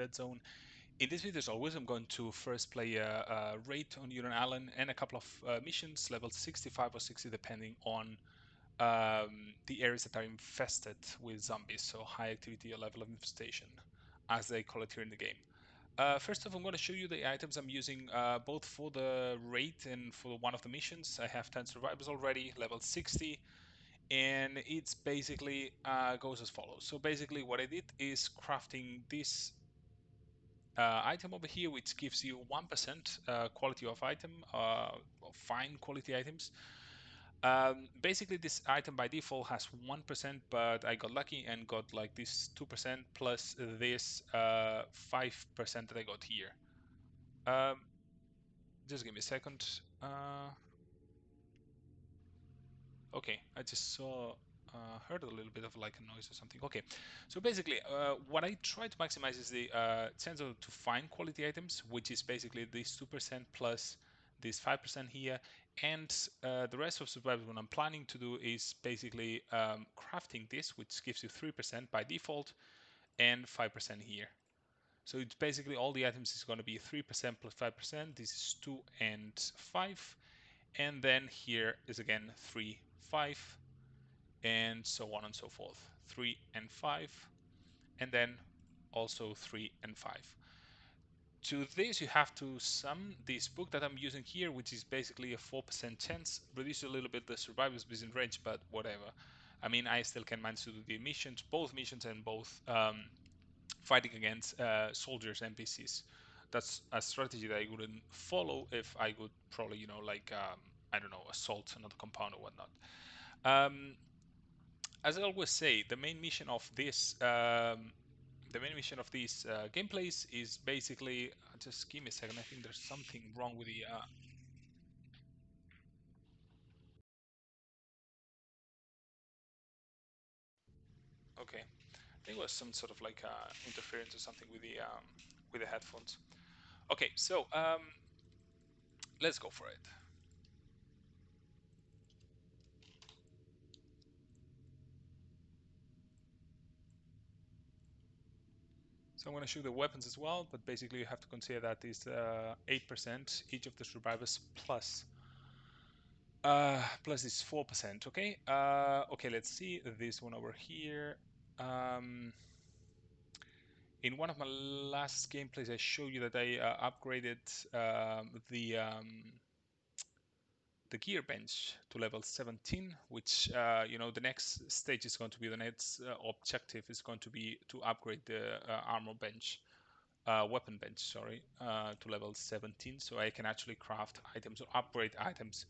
Dead Zone. In this video, as always, I'm going to first play a raid on Union Island and a couple of missions, level 65 or 60, depending on the areas that are infested with zombies, so high activity or level of infestation, as they call it here in the game. First off, I'm going to show you the items I'm using both for the raid and for one of the missions. I have 10 survivors already, level 60, and it's basically goes as follows. So basically what I did is crafting this item over here, which gives you 1% quality of item, fine quality items. Basically, this item by default has 1%, but I got lucky and got like this 2% plus this 5% that I got here. Um, just give me a second. Okay, I just saw, heard a little bit of like a noise or something. Okay, so basically, what I try to maximize is the chance to find quality items, which is basically this 2% plus this 5% here, and the rest of survival. What I'm planning to do is basically crafting this, which gives you 3% by default, and 5% here. So it's basically all the items is going to be 3% plus 5%. This is 2 and 5, and then here is again 3, 5 and so on and so forth. 3 and 5, and then also 3 and 5. To this, you have to sum this book that I'm using here, which is basically a 4% chance. Reduce a little bit the survivors within range, but whatever. I mean, I still can manage to do the missions, both missions and both fighting against soldiers, NPCs. That's a strategy that I wouldn't follow if I would probably, you know, like, I don't know, assault another compound or whatnot. As I always say, the main mission of these gameplays is basically. Just give me a second. I think there's something wrong with the. Okay, I think it was some sort of like interference or something with the headphones. Okay, so let's go for it. So I'm going to show the weapons as well, but basically you have to consider that is 8% each of the survivors plus is 4%. Okay. Okay. Let's see this one over here. Um, in one of my last gameplays, I showed you that I upgraded the gear bench to level 17, which you know, the next stage is going to be, the next objective is going to be to upgrade the armor bench, weapon bench, sorry, to level 17, so I can actually craft items or upgrade items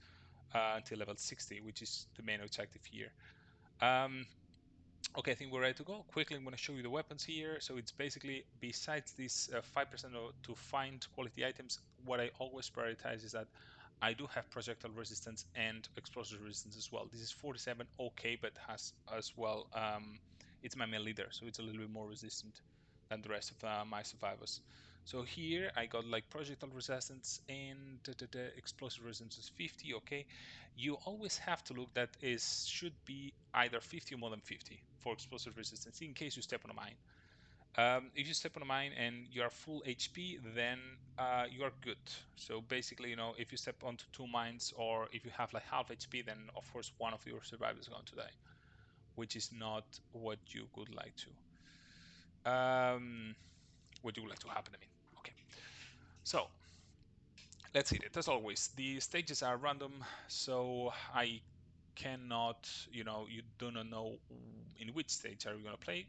until level 60, which is the main objective here. Okay, I think we're ready to go. Quickly, I'm going to show you the weapons here. So it's basically, besides this 5% to find quality items, what I always prioritize is that I do have projectile resistance and explosive resistance as well. This is 47, okay, but has as well, it's my main leader, so it's a little bit more resistant than the rest of my survivors. So here I got like projectile resistance and the explosive resistance is 50, okay. You always have to look that is should be either 50 or more than 50 for explosive resistance in case you step on a mine. If you step on a mine and you are full HP, then you are good. So basically, you know, if you step onto two mines or if you have like half HP, then of course one of your survivors is going to die, which is not what you would like to. What you would like to happen. I mean, okay. So let's hit it. As always, the stages are random, so I cannot, you know, you do not know in which stage are you going to play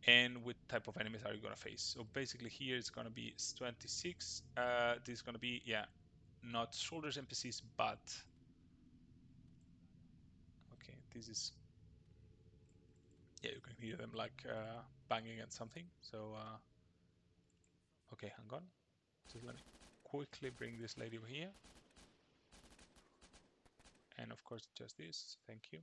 and what type of enemies are you going to face. So basically here it's going to be 26. This is going to be, yeah, not soldiers NPCs, but okay, this is, yeah, you can hear them like banging and something. So okay, hang on, just let me quickly bring this lady over here, and of course just this, thank you.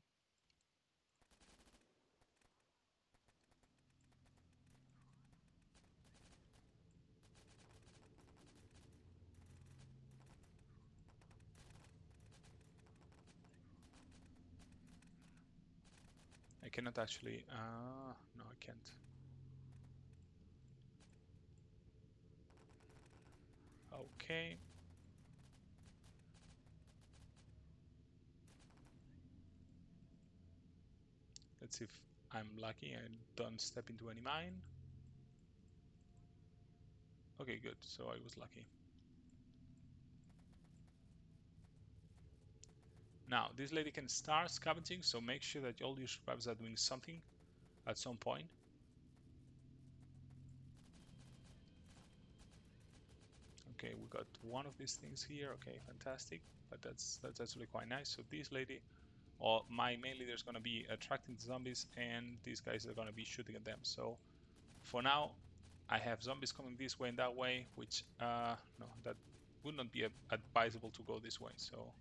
I cannot actually, no, I can't. Okay. Let's see if I'm lucky and don't step into any mine. Okay, good. So I was lucky. Now, this lady can start scavenging, so make sure that all your survivors are doing something at some point. Okay, we got one of these things here. Okay, fantastic. But that's actually quite nice. So this lady, or my main leader, is going to be attracting the zombies, and these guys are going to be shooting at them. So for now, I have zombies coming this way and that way, which no, that would not be advisable to go this way. So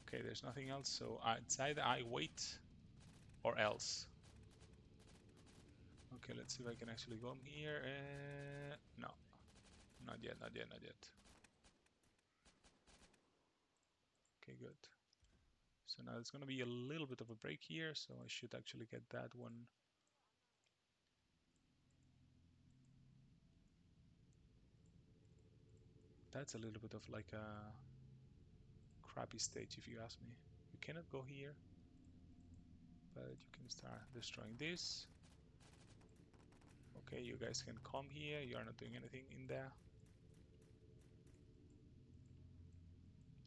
okay, there's nothing else. So it's either I wait or else. Okay, let's see if I can actually go here. No, not yet, not yet, not yet. Okay, good. So now it's going to be a little bit of a break here, so I should actually get that one. That's a little bit of like a crappy stage if you ask me. You cannot go here, but you can start destroying this. Okay, you guys can come here. You are not doing anything in there.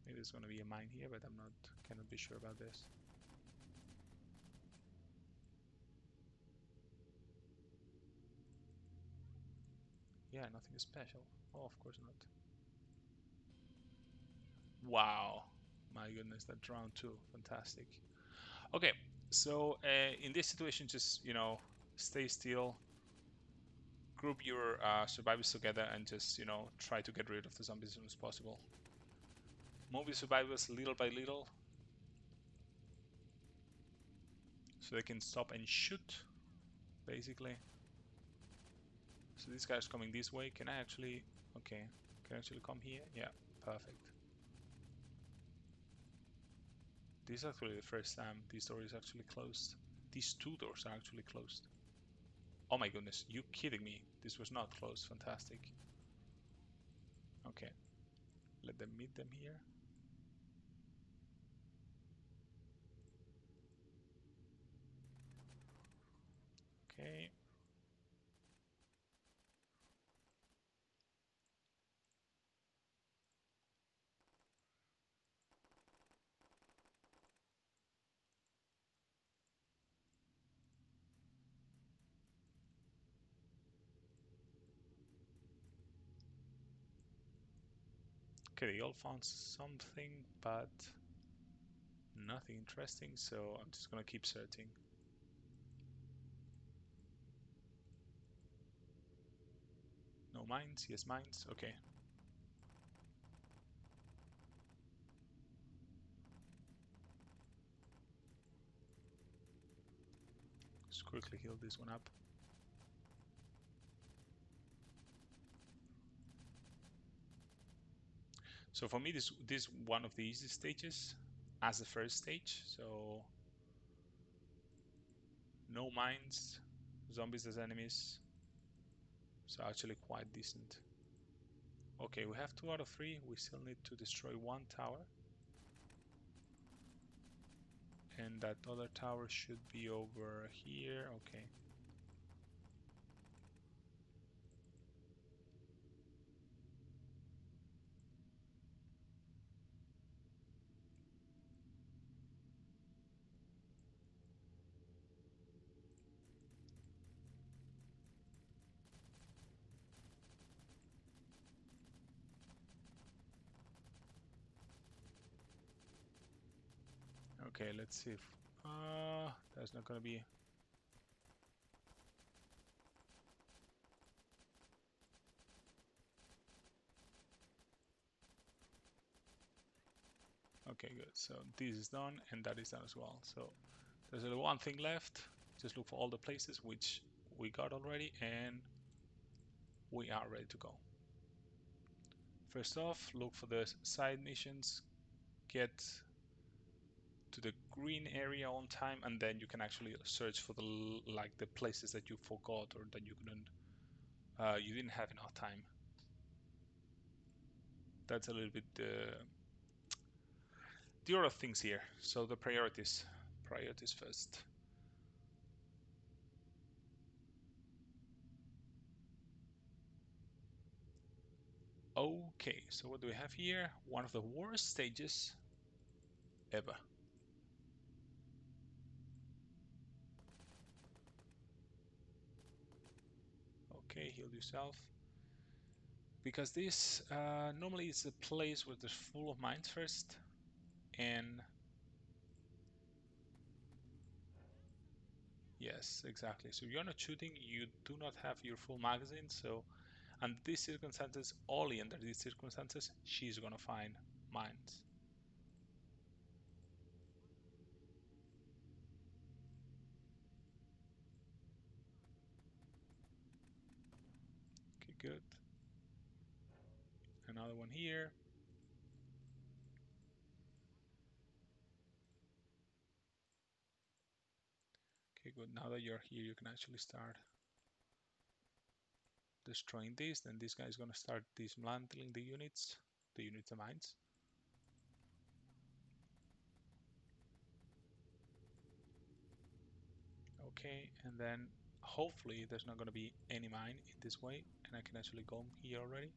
Maybe there's going to be a mine here, but cannot be sure about this. Yeah, nothing special. Oh, of course not. Wow. My goodness, that drowned too. Fantastic. Okay, so in this situation, just, stay still, group your survivors together, and just, try to get rid of the zombies as soon as possible. Move your survivors little by little so they can stop and shoot, basically. So this guy's coming this way. Can I actually... Okay, can I actually come here? Yeah, perfect. This is actually the first time this door is actually closed. These two doors are actually closed. Oh my goodness, you kidding me? This was not closed. Fantastic. Okay, let them meet them here. Okay. Okay, they all found something, but nothing interesting, so I'm just gonna keep searching. No mines? Yes, mines. Okay. Just quickly heal this one up. So for me, this one of the easiest stages as the first stage. So no mines, zombies as enemies. So actually quite decent. Okay, we have 2 out of 3. We still need to destroy 1 tower. And that other tower should be over here. Okay. Okay, let's see if there's not gonna be... Okay, good. So this is done, and that is done as well. So there's only one thing left. Just look for all the places which we got already, and we are ready to go. First off, look for the side missions. Get to the green area on time, and then you can actually search for the like the places that you forgot or that you couldn't, you didn't have enough time. That's a little bit the order of things here. So the priorities first. Okay, so what do we have here? One of the worst stages ever. Okay, heal yourself. Because this normally is a place where there's full of mines first, and yes, exactly. So you're not shooting, you do not have your full magazine, so under these circumstances, only under these circumstances, she's gonna find mines. Okay, good. Another one here. Okay, good. Now that you're here, you can actually start destroying this. Then this guy is gonna start dismantling the units of mines. Okay, and then hopefully there's not gonna be any mine in this way, and I can actually go here already.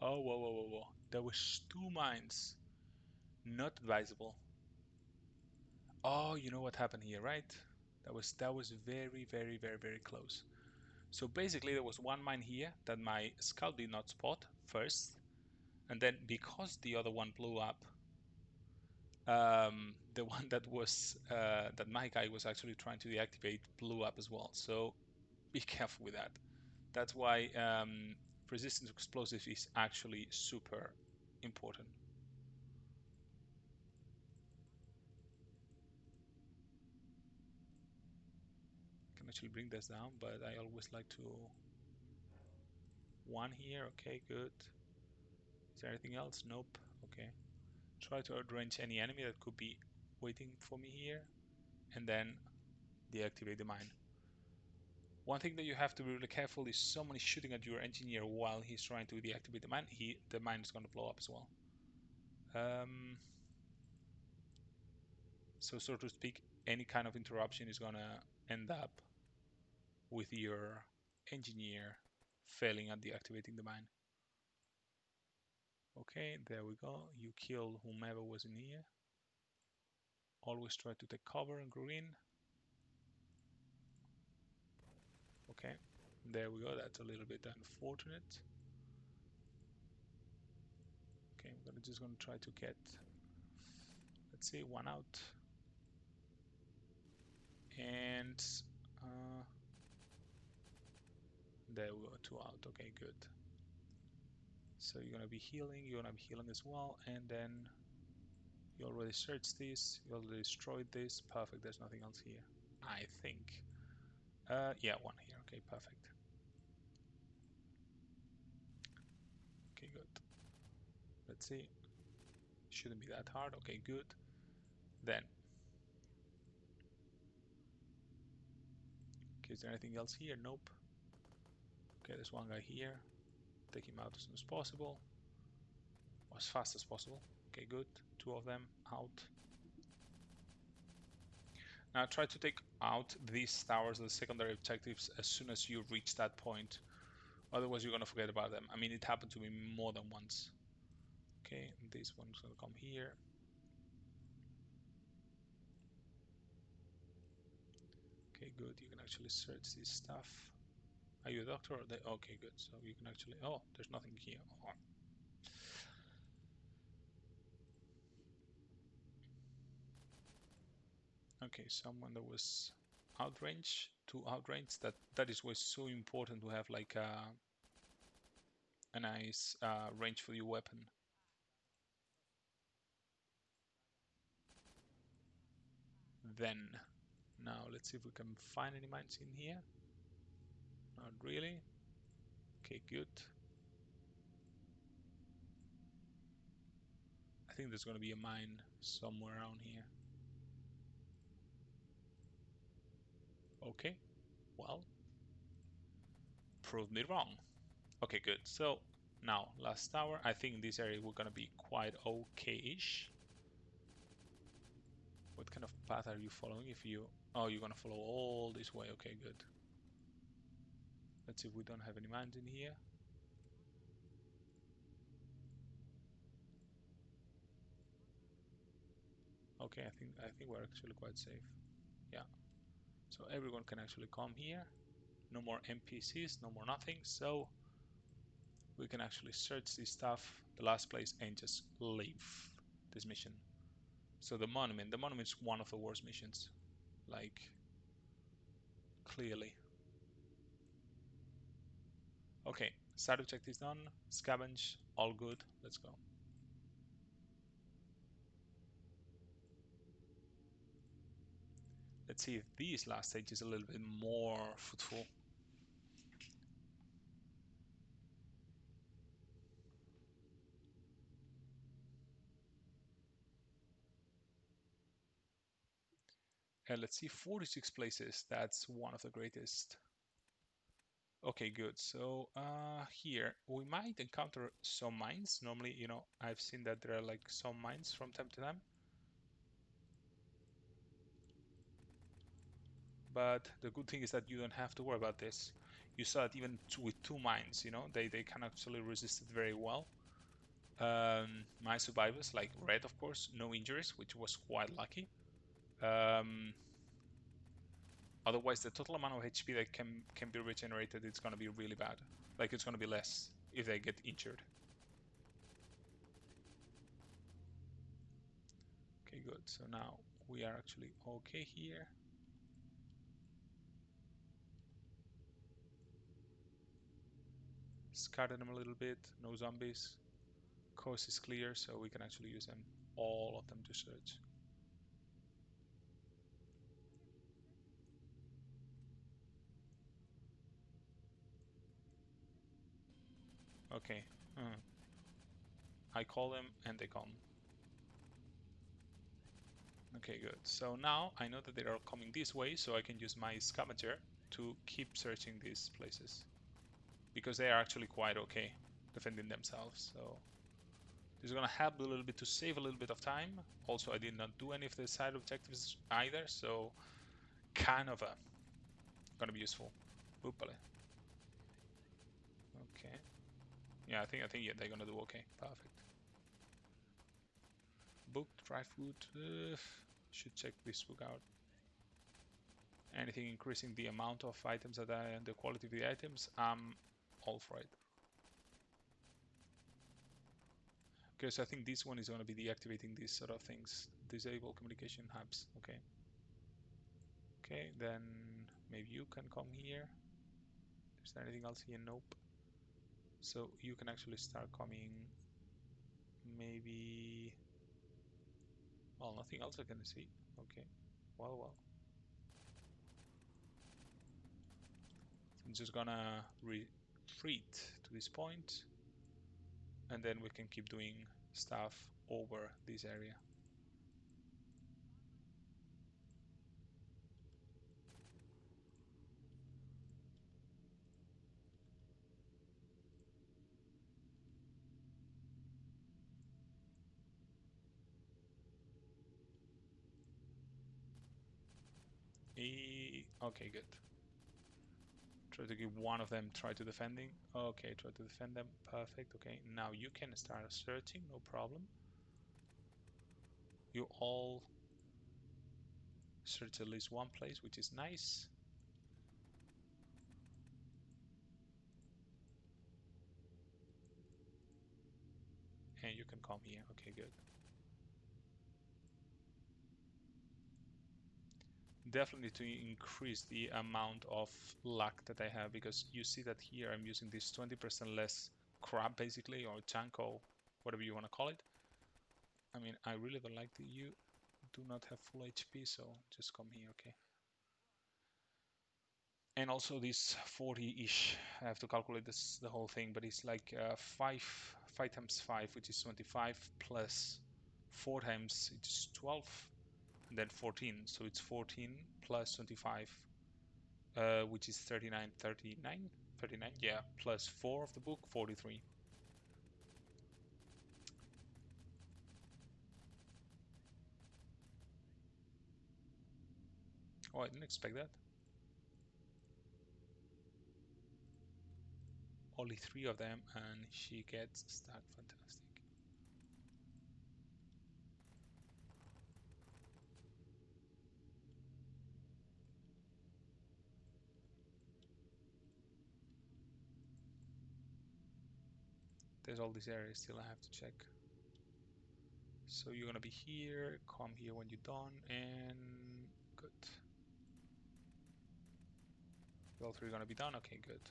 Oh, whoa, whoa, whoa, whoa. There was two mines. Not advisable. Oh, you know what happened here, right? That was very, very, very, very close. So basically there was one mine here that my scout did not spot first, and then because the other one blew up, the one that was that my guy was actually trying to deactivate blew up as well. So be careful with that. That's why resistance to explosives is actually super important. I can actually bring this down, but I always like to one here. Okay, good. Is there anything else? Nope. Okay. Try to outrange any enemy that could be waiting for me here, and then deactivate the mine. One thing that you have to be really careful is someone is shooting at your engineer while he's trying to deactivate the mine. The mine is going to blow up as well. So, so to speak, any kind of interruption is going to end up with your engineer failing at deactivating the mine. Okay, there we go. You kill whomever was in here. Always try to take cover and green. Okay, there we go. That's a little bit unfortunate. Okay, I'm just gonna try to get, let's see, one out. And there we go, two out. Okay, good. So you're gonna be healing, you're gonna be healing as well, and then you already searched this, you already destroyed this. Perfect, there's nothing else here, I think. Yeah, one here. Okay, perfect. Okay, good. Let's see. Shouldn't be that hard. Okay, good. Then, okay, is there anything else here? Nope. Okay, there's one guy here. Take him out as soon as possible, or as fast as possible. Okay, good. Two of them out. Now try to take out these towers, the secondary objectives, as soon as you reach that point. Otherwise, you're gonna forget about them. I mean, it happened to me more than once. Okay, this one's gonna come here. Okay, good. You can actually search this stuff. Are you a doctor? Or okay, good. So you can actually. Oh, there's nothing here. Oh. Okay, someone that was outrange to outrange. That is why it's so important to have like a nice range for your weapon. Then, now let's see if we can find any mines in here. Not really. Okay, good. I think there's going to be a mine somewhere around here. Okay, well, prove me wrong. Okay, good. So now, last tower. I think in this area we're going to be quite okay-ish. What kind of path are you following? If you... Oh, you're going to follow all this way. Okay, good. Let's see if we don't have any mines in here. Okay, I think we're actually quite safe. Yeah. So everyone can actually come here. No more NPCs, no more nothing. So we can actually search this stuff, the last place, and just leave this mission. So the monument's one of the worst missions, like clearly. Okay, side objective done, scavenge, all good, let's go. Let's see if this last stage is a little bit more fruitful. And let's see, 46 places, that's one of the greatest. Okay, good. So here we might encounter some mines. Normally, you know, I've seen that there are like some mines from time to time. But the good thing is that you don't have to worry about this. You saw it even with two mines, you know, they can actually resist it very well. My survivors, like red, of course, no injuries, which was quite lucky. Otherwise, the total amount of HP that can be regenerated, it's going to be really bad. Like, it's going to be less if they get injured. Okay, good. So now we are actually okay here. Scatter them a little bit, no zombies. Coast is clear, so we can actually use them, all of them, to search. Okay. I call them and they come. Okay, good. So now I know that they are coming this way, so I can use my scavenger to keep searching these places. Because they are actually quite okay defending themselves. So this is gonna help a little bit to save a little bit of time. Also, I did not do any of the side objectives either, so kind of gonna be useful. Oopale. Okay. Yeah, I think yeah, they're gonna do okay. Perfect. Book, dry food. Should check this book out. Anything increasing the amount of items that and the quality of the items, I'm all for it. Okay, so I think this one is going to be deactivating these sort of things. Disable communication hubs. Okay. Okay, then maybe you can come here. Is there anything else here? Nope. So you can actually start coming. Maybe. Well, nothing else I can see. Okay. Well. I'm just gonna retreat to this point, and then we can keep doing stuff over this area. Okay, good. Try to give one of them try to defending. Okay, try to defend them. Perfect. Okay, now you can start searching, no problem. You all search at least one place, which is nice. And you can come here. Okay, good. Definitely to increase the amount of luck that I have, because you see that here I'm using this 20% less crab basically, or chanko, whatever you want to call it. I mean, I really don't like that you do not have full HP, so just come here, okay? And also this 40-ish, I have to calculate this the whole thing, but it's like 5 times 5, which is 25, plus 4 times, it's 12, and then 14, so it's 14 plus 25, which is 39, 39, 39, yeah, plus 4 of the book, 43. Oh, I didn't expect that. Only 3 of them, and she gets stuck. Fantastic. There's all these areas still I have to check. So you're gonna be here, come here when you're done, and good. All 3 are gonna be done, okay, good.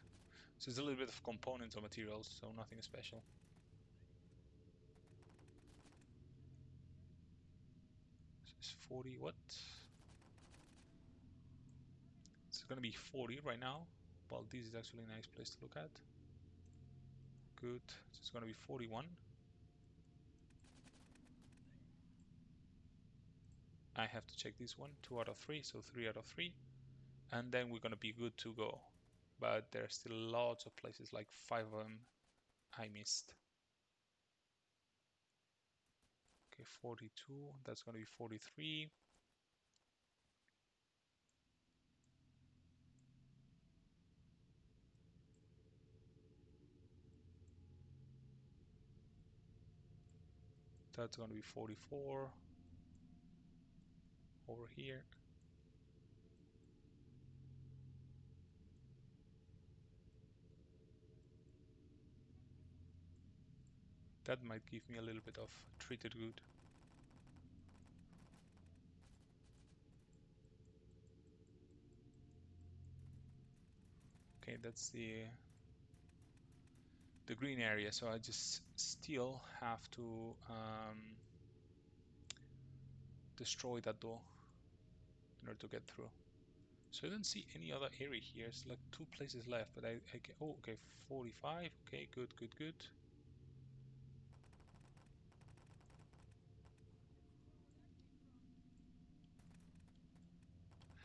So it's a little bit of components or materials, so nothing special. So it's 40, what? It's gonna be 40 right now. Well, this is actually a nice place to look at. Good, so it's gonna be 41. I have to check this one, 2 out of 3, so 3 out of 3. And then we're gonna be good to go. But there are still lots of places, like 5 of them I missed. Okay, 42, that's gonna be 43. That's gonna be 44 over here. That might give me a little bit of treated good. Okay, that's the green area, so I just still have to destroy that door in order to get through. So I don't see any other area here. It's like 2 places left, but I get, oh, okay, 45. Okay, good, good, good.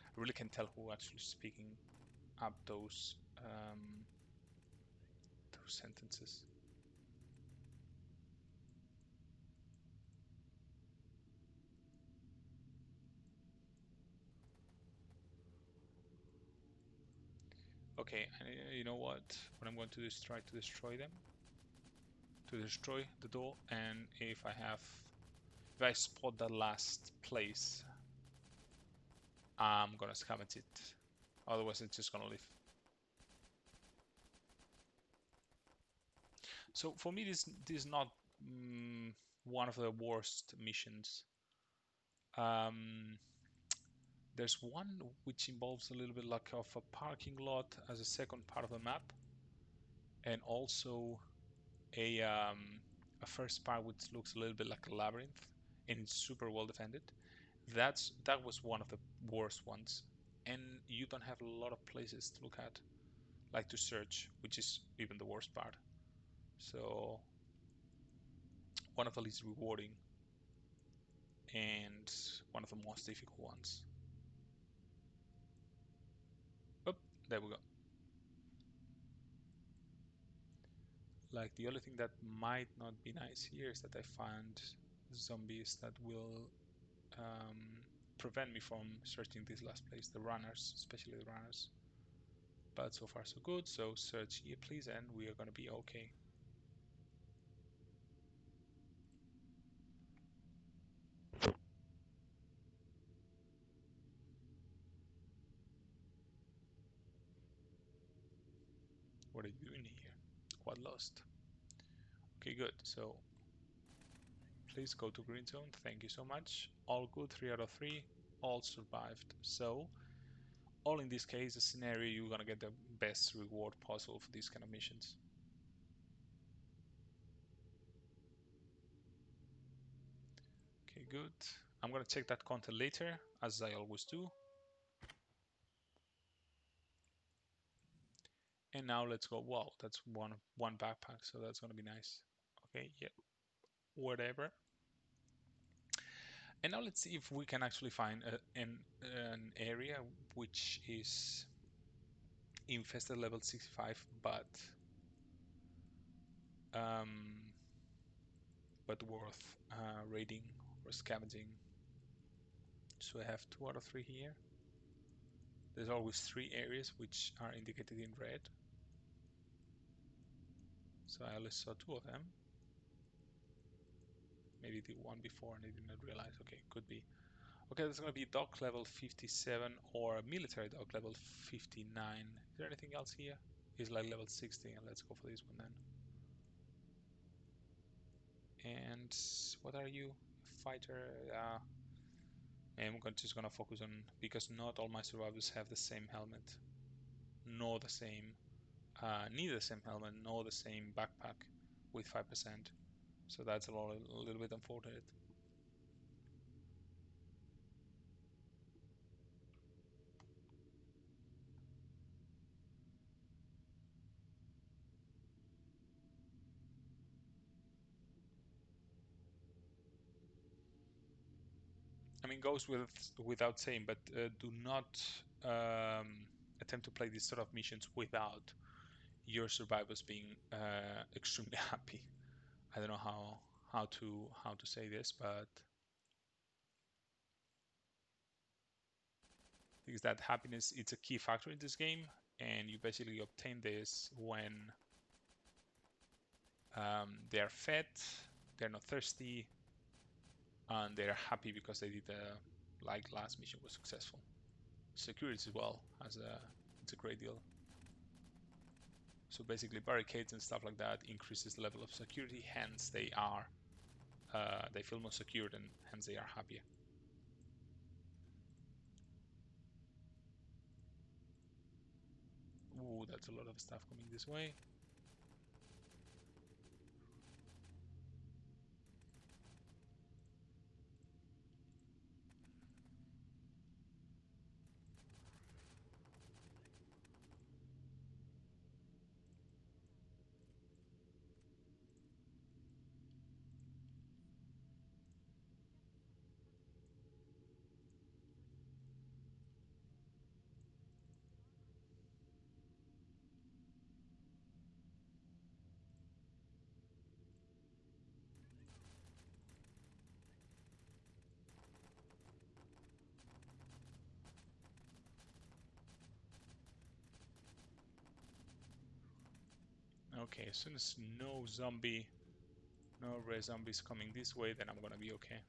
I really can tell who actually speaking up those sentences. Okay, you know what? What I'm going to do is try to destroy them. To destroy the door, and if I spot that last place, I'm gonna scavenge it. Otherwise, it's just gonna leave. So for me, this is not one of the worst missions. There's one which involves a little bit like of a parking lot as a second part of the map, and also a first part which looks a little bit like a labyrinth, and it's super well defended. That was one of the worst ones, and you don't have a lot of places to look at, like to search, which is even the worst part. So one of the least rewarding and one of the most difficult ones. Oh, there we go. Like the only thing that might not be nice here is that I find zombies that will prevent me from searching this last place, the runners, especially the runners. But so far so good, so search here please, and we are gonna be okay. What are you doing here? Quite lost. Okay, good. So please go to green zone. Thank you so much. All good, 3 out of 3. All survived. So all in this case, a scenario, you're gonna get the best reward possible for these kind of missions. Okay, good. I'm gonna check that content later, as I always do. And now let's go. Wow, that's one backpack, so that's gonna be nice. Okay, yeah, whatever. And now let's see if we can actually find an area which is infested level 65, um, but worth raiding or scavenging. So I have 2 out of 3 here. There's always 3 areas which are indicated in red. So I only saw 2 of them. Maybe the one before and I did not realize. Okay, could be. Okay, that's going to be dock level 57 or military dock level 59. Is there anything else here? It's like level 60, and let's go for this one then. And what are you? Fighter? I'm just gonna focus on, because not all my survivors have the same helmet, nor the same, neither the same helmet, nor the same backpack with 5%. So that's a little bit unfortunate. I mean, goes without saying, but do not attempt to play these sort of missions without your survivors being extremely happy. I don't know how to say this, but because that happiness, it's a key factor in this game, and you basically obtain this when they're fed, they're not thirsty, and they're happy because they did like last mission was successful. Security as well it's a great deal. So basically barricades and stuff like that increases the level of security, hence they feel more secured and hence they are happier. Ooh, that's a lot of stuff coming this way. Okay, as soon as no rare zombies coming this way, then I'm gonna be okay.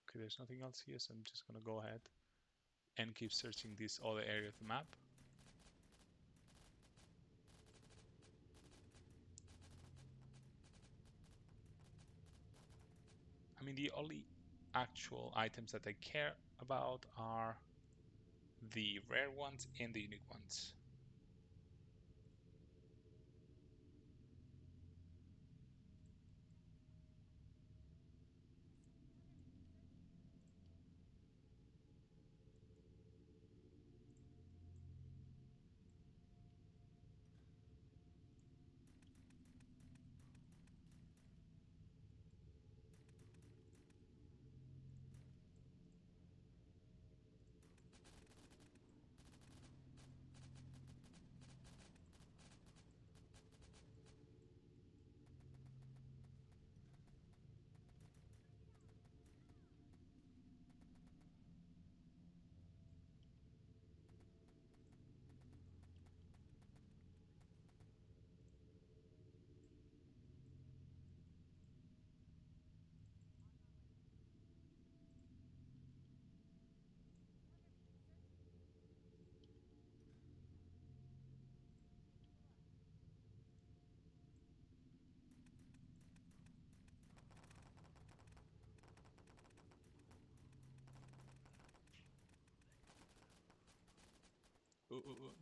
Okay, there's nothing else here, so I'm just gonna go ahead and keep searching this other area of the map. I mean, the only actual items that I care about are the rare ones and the unique ones.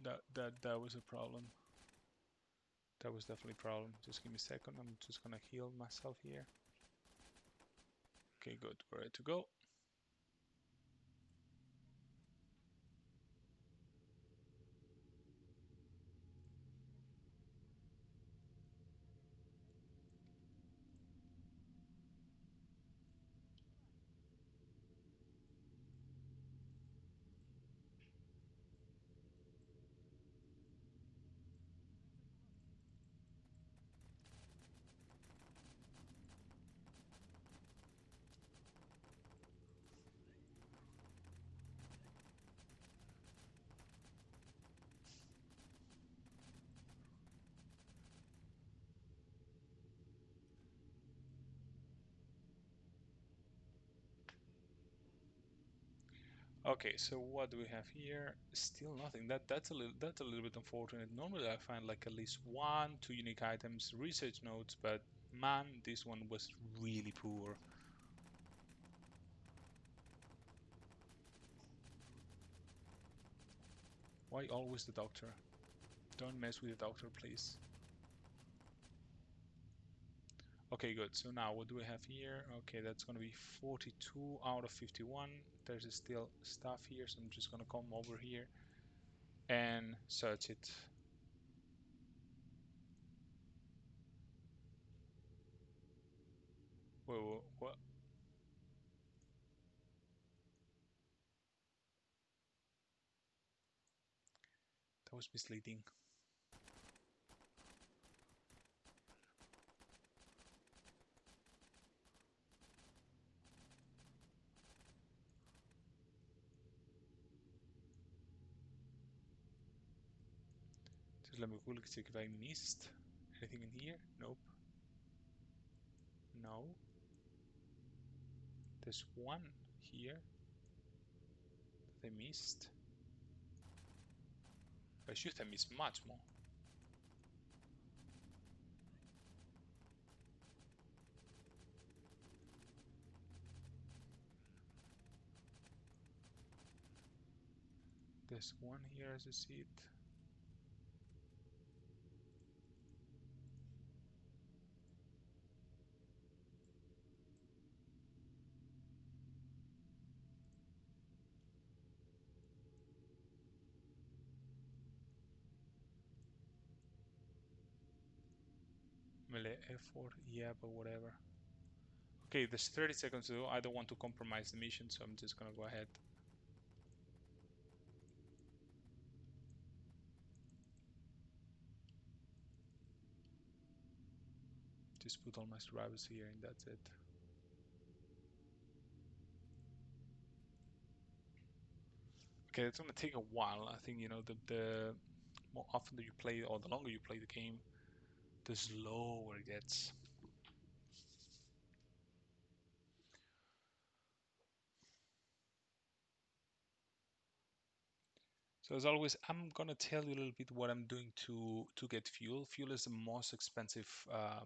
That was a problem. That was definitely a problem. Just give me a second. I'm just gonna heal myself here. Okay, good. We're ready to go. Okay, so what do we have here? Still nothing. That's a little bit unfortunate. Normally I find like at least 1, 2 unique items, research notes, but man, this one was really poor. Why always the doctor? Don't mess with the doctor, please. Okay, good. So now what do we have here? Okay, that's gonna be 42 out of 51. There's still stuff here, so I'm just gonna come over here and search it. Whoa, what? That was misleading. Just let me quickly check if I missed anything in here. Nope. No. There's one here that I missed. I should have missed much more. There's one here as I see it. Melee effort, yeah, but whatever. Okay, there's 30 seconds to do. I don't want to compromise the mission, so I'm just gonna go ahead. Just put all my survivors here and that's it. Okay, it's gonna take a while. I think, you know, the more often that you play or the longer you play the game, the slower it gets. So as always, I'm gonna tell you a little bit what I'm doing to get fuel. Fuel is the most expensive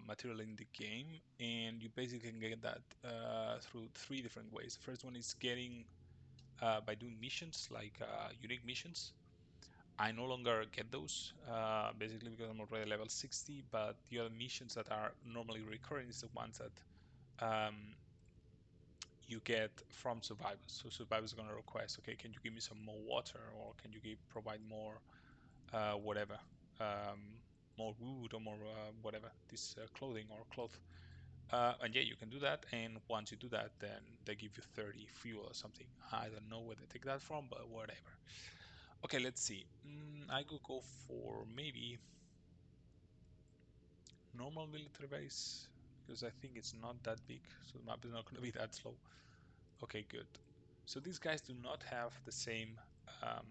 material in the game, and you basically can get that through 3 different ways. The first one is getting by doing missions, like unique missions. I no longer get those, basically because I'm already level 60, but the other missions that are normally recurring is the ones that um, you get from survivors. So survivors are going to request, okay, can you give me some more water, or can you provide more whatever, um, more wood, or more whatever, this clothing or cloth. And yeah, you can do that, and once you do that, then they give you 30 fuel or something. I don't know where they take that from, but whatever. Okay, let's see. I could go for maybe normal military base, because I think it's not that big, so the map is not going to be that slow. Okay, good. So these guys do not have the same um,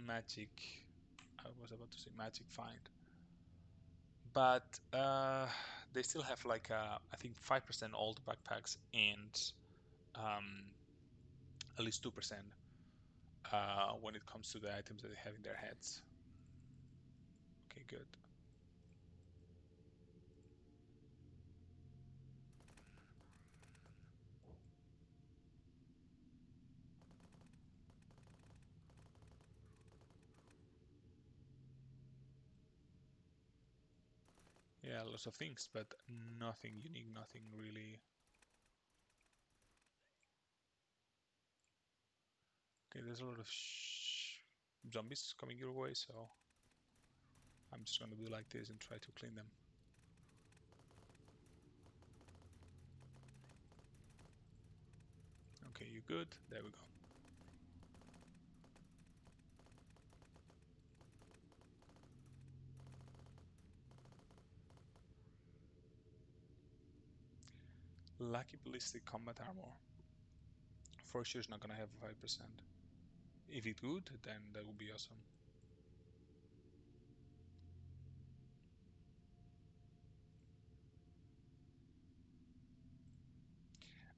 magic. I was about to say magic find, but they still have like I think 5% old backpacks and um, at least 2% when it comes to the items that they have in their heads. Okay, good. Yeah, lots of things, but nothing unique, nothing really. Okay, there's a lot of zombies coming your way, so I'm just gonna do like this and try to clean them. Okay, you good? There we go. Lucky ballistic combat armor. For sure, it's not gonna have 5%. If it would, then that would be awesome.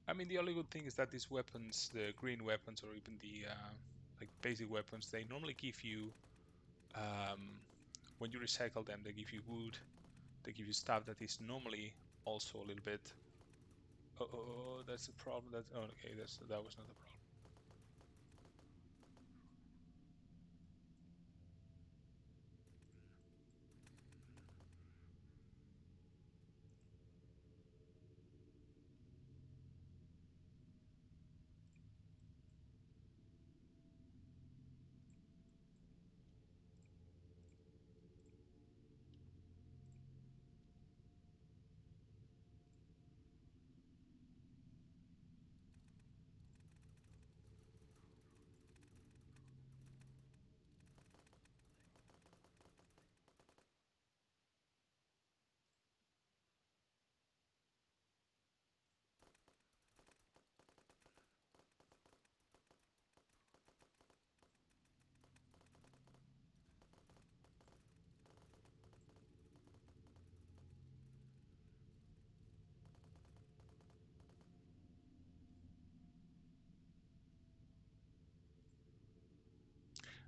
I mean, the only good thing is that these weapons, the green weapons or even the like basic weapons, they normally give you when you recycle them, they give you wood, they give you stuff that is normally also a little bit. Oh, that's a problem. That okay, that was not a problem.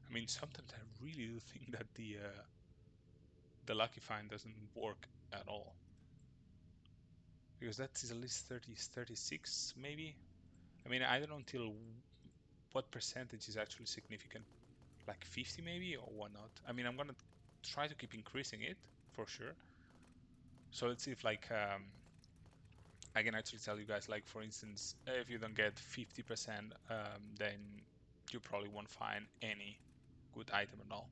I mean, sometimes I really do think that the lucky find doesn't work at all, because that is at least 30, 36 maybe. I mean, I don't know until what percentage is actually significant, like 50 maybe or whatnot. I mean, I'm gonna try to keep increasing it for sure. So let's see if like I can actually tell you guys, like for instance, if you don't get 50%, then you probably won't find any good item at all.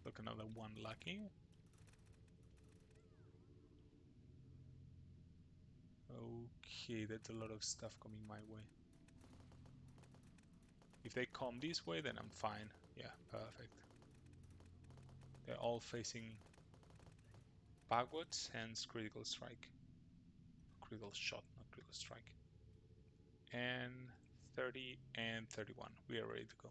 Look, another one lucky. Okay, that's a lot of stuff coming my way. If they come this way, then I'm fine. Yeah, perfect. They're all facing backwards, hence critical strike. Critical shot, not critical strike. And 30 and 31. We are ready to go.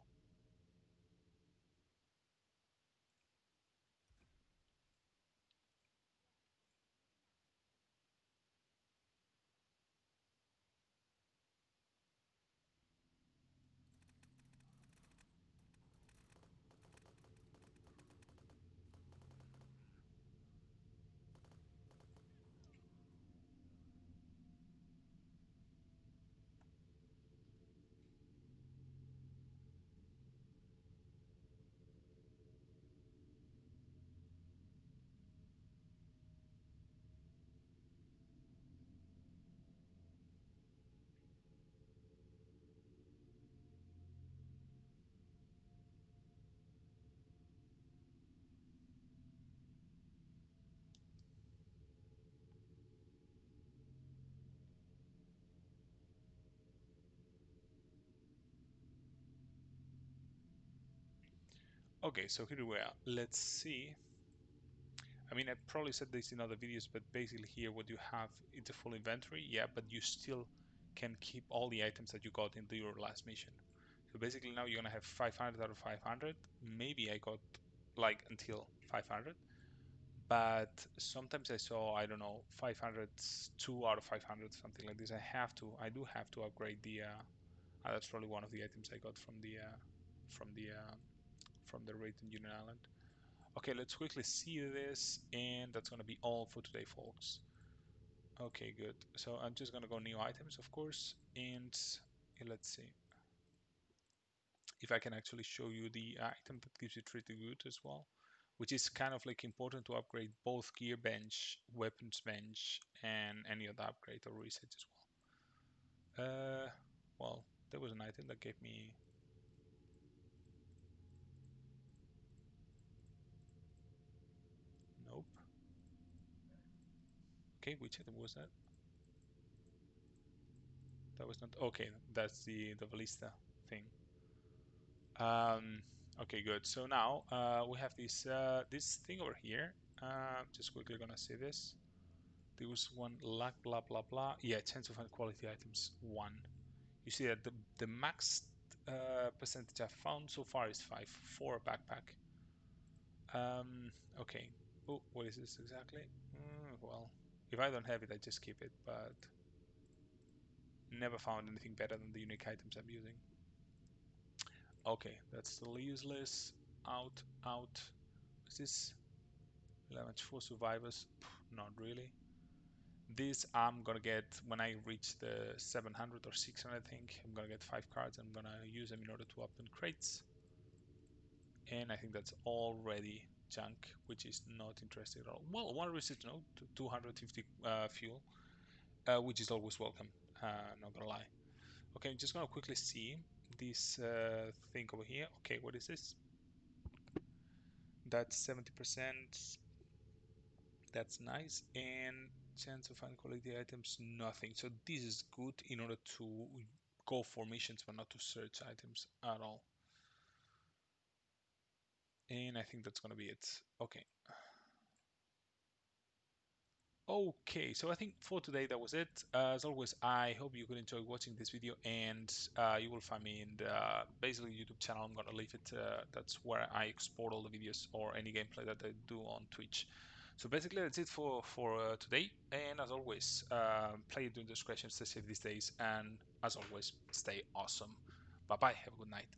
Okay, so here we are. Let's see. I mean, I probably said this in other videos, but basically here what you have is a full inventory, yeah, but you still can keep all the items that you got in your last mission. So basically now you're gonna have 500 out of 500. Maybe I got like until 500, but sometimes I saw, I don't know, 500, 2 out of 500, something like this. I do have to upgrade the, that's probably one of the items I got from the, from the, from the raid in Union Island. Okay, let's quickly see this, and that's gonna be all for today, folks. Okay, good. So I'm just gonna go new items, of course, and let's see if I can actually show you the item that gives you pretty good as well, which is kind of like important to upgrade both gear bench, weapons bench, and any other upgrade or reset as well. Well, there was an item that gave me. Nope. Okay, which item was that? That was not okay. That's the ballista thing. Okay, good. So now we have this thing over here. Just quickly gonna say this. There was one luck, blah blah blah. Yeah, chance to find quality items 1. You see that the max percentage I've found so far is 5 for a backpack. Okay. Oh, what is this exactly? Well, if I don't have it, I just keep it. But never found anything better than the unique items I'm using. Okay, that's still useless. Out, out. Is this 11 for survivors? Not really. This I'm gonna get when I reach the 700 or 600, I think. I'm gonna get 5 cards. I'm gonna use them in order to open crates. And I think that's already junk, which is not interesting at all. Well, one research note, 250 fuel, which is always welcome. Not gonna lie. Okay, I'm just gonna quickly see this thing over here. Okay, what is this? That's 70%. That's nice. And chance of find quality items, nothing. So this is good in order to go for missions, but not to search items at all. And I think that's gonna be it. Okay. Okay, so I think for today that was it. As always, I hope you could enjoy watching this video, and you will find me in the basically YouTube channel. I'm gonna leave it. That's where I export all the videos or any gameplay that I do on Twitch. So basically, that's it for today. And as always, play it during discretion, stay safe these days, and as always, stay awesome. Bye bye. Have a good night.